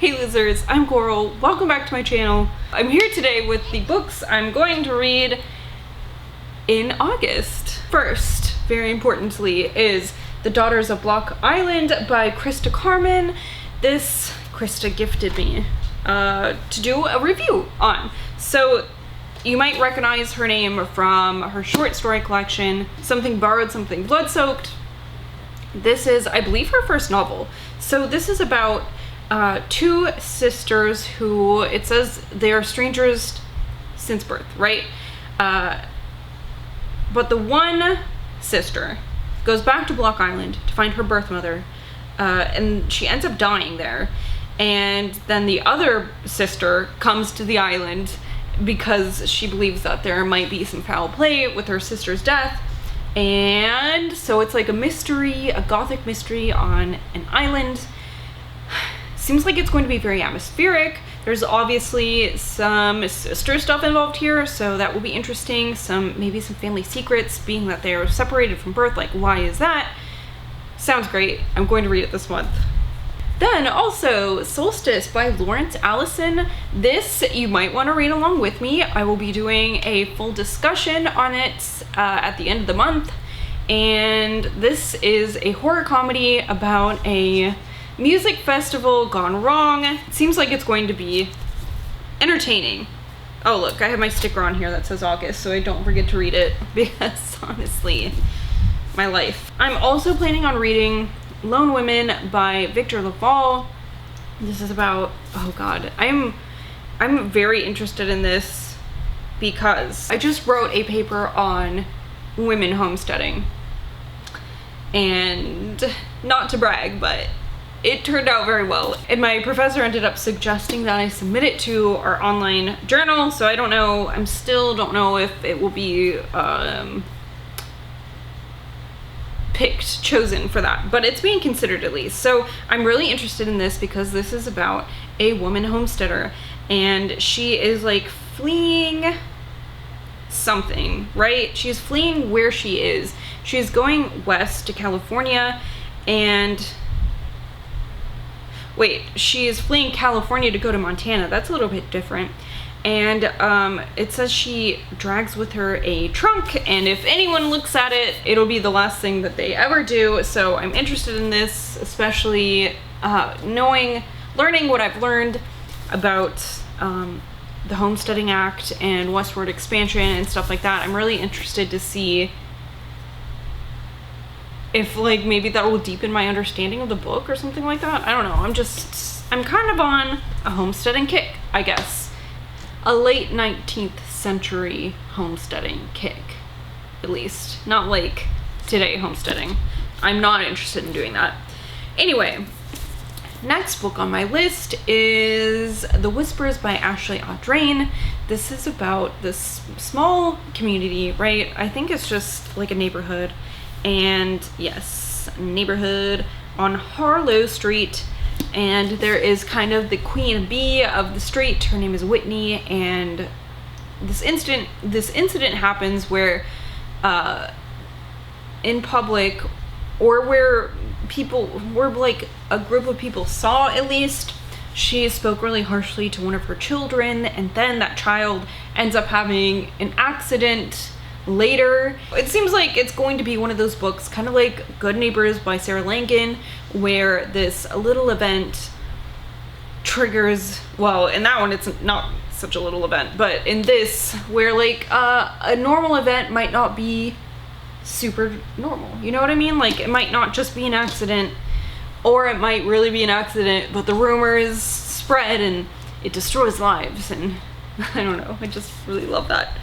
Hey losers, I'm Coral. Welcome back to my channel. I'm here today with the books I'm going to read in August. First, very importantly, is The Daughters of Block Island by Christa Carmen. This Christa gifted me to do a review on. So you might recognize her name from her short story collection, Something Borrowed, Something Blood-Soaked. This is, I believe, her first novel. So this is about two sisters who, it says they are strangers since birth, right? But the one sister goes back to Block Island to find her birth mother, and she ends up dying there. And then the other sister comes to the island because she believes that there might be some foul play with her sister's death. And so it's like a mystery, a gothic mystery on an island. Seems like it's going to be very atmospheric. There's obviously some sister stuff involved here, so that will be interesting. Maybe some family secrets, being that they're separated from birth. Like, why is that? Sounds great. I'm going to read it this month. Then also Solstice by Lorence, Alison. This you might want to read along with me. I will be doing a full discussion on it at the end of the month. And this is a horror comedy about a music festival gone wrong. It seems like it's going to be entertaining. Oh look, I have my sticker on here that says August, so I don't forget to read it, because honestly, my life. I'm also planning on reading Lone Women by LaValle. This is about, oh god, I'm very interested in this because I just wrote a paper on women homesteading, and not to brag, but it turned out very well. And my professor ended up suggesting that I submit it to our online journal, so I don't know, don't know if it will be chosen for that, but it's being considered at least. So I'm really interested in this because this is about a woman homesteader, and she is like fleeing something, right? She's fleeing where she is. She's going west to California, and wait, she is fleeing California to go to Montana. That's a little bit different. And it says she drags with her a trunk, and if anyone looks at it, it'll be the last thing that they ever do. So I'm interested in this, especially learning what I've learned about the Homesteading Act and westward expansion and stuff like that. I'm really interested to see if like maybe that will deepen my understanding of the book or something like that. I don't know. I'm kind of on a homesteading kick, I guess. A late 19th century homesteading kick, at least. Not like today homesteading. I'm not interested in doing that. Anyway, next book on my list is The Whispers by Ashely Audrain. This is about this small community, right? I think it's just like a neighborhood. And yes, neighborhood on Harlow Street. And there is kind of the queen bee of the street. Her name is Whitney, and this incident happens where in public, or where like a group of people saw, at least, she spoke really harshly to one of her children, and then that child ends up having an accident later. It seems like it's going to be one of those books, kind of like Good Neighbors by Sarah Langan, where this little event triggers, well, in that one it's not such a little event, but in this, where like a normal event might not be super normal, you know what I mean? Like, it might not just be an accident, or it might really be an accident, but the rumors spread and it destroys lives, and I don't know, I just really love that.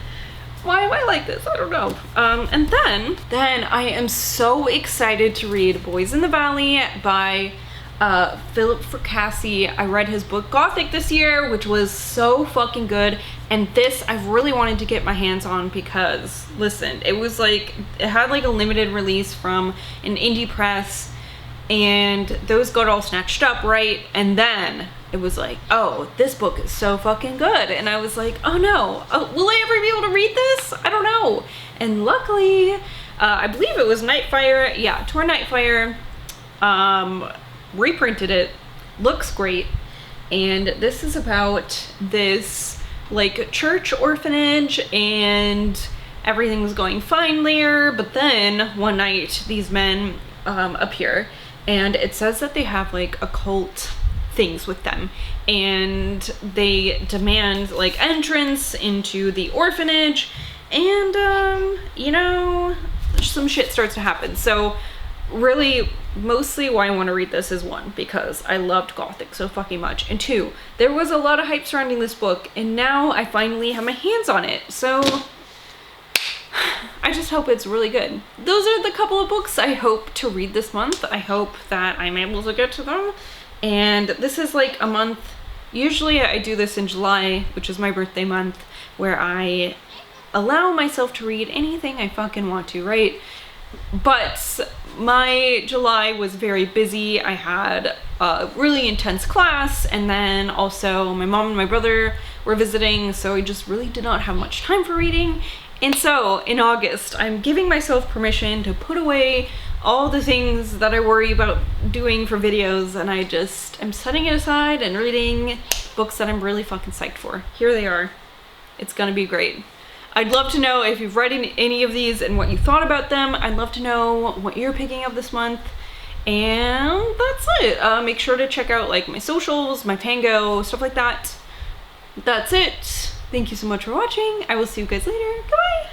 Why am I like this? I don't know. And then I am so excited to read Boys in the Valley by Philip Fracassi. I read his book Gothic this year, which was so fucking good. And this I've really wanted to get my hands on because, listen, it was like, it had like a limited release from an indie press, and those got all snatched up, right? And then it was like, oh, this book is so fucking good. And I was like, oh no, will I ever be able to read this? I don't know. And luckily, I believe it was Nightfire. Yeah, Tor Nightfire reprinted it. Looks great. And this is about this like church orphanage, and everything's going fine there, but then one night these men appear, and it says that they have like occult things with them, and they demand like entrance into the orphanage, and you know, some shit starts to happen. So really, mostly why I want to read this is, one, because I loved Gothic so fucking much, and two, there was a lot of hype surrounding this book, and now I finally have my hands on it, so I just hope it's really good. Those are the couple of books I hope to read this month. I hope that I'm able to get to them, and this is like a month. Usually I do this in July, which is my birthday month, where I allow myself to read anything I fucking want to, right? But my July was very busy. I had a really intense class, and then also my mom and my brother were visiting, so I just really did not have much time for reading. And so in August, I'm giving myself permission to put away all the things that I worry about doing for videos, and I'm setting it aside and reading books that I'm really fucking psyched for. Here they are. It's gonna be great. I'd love to know if you've read any of these and what you thought about them. I'd love to know what you're picking up this month. And that's it. Make sure to check out like my socials, my Pango, stuff like that. That's it. Thank you so much for watching. I will see you guys later. Goodbye.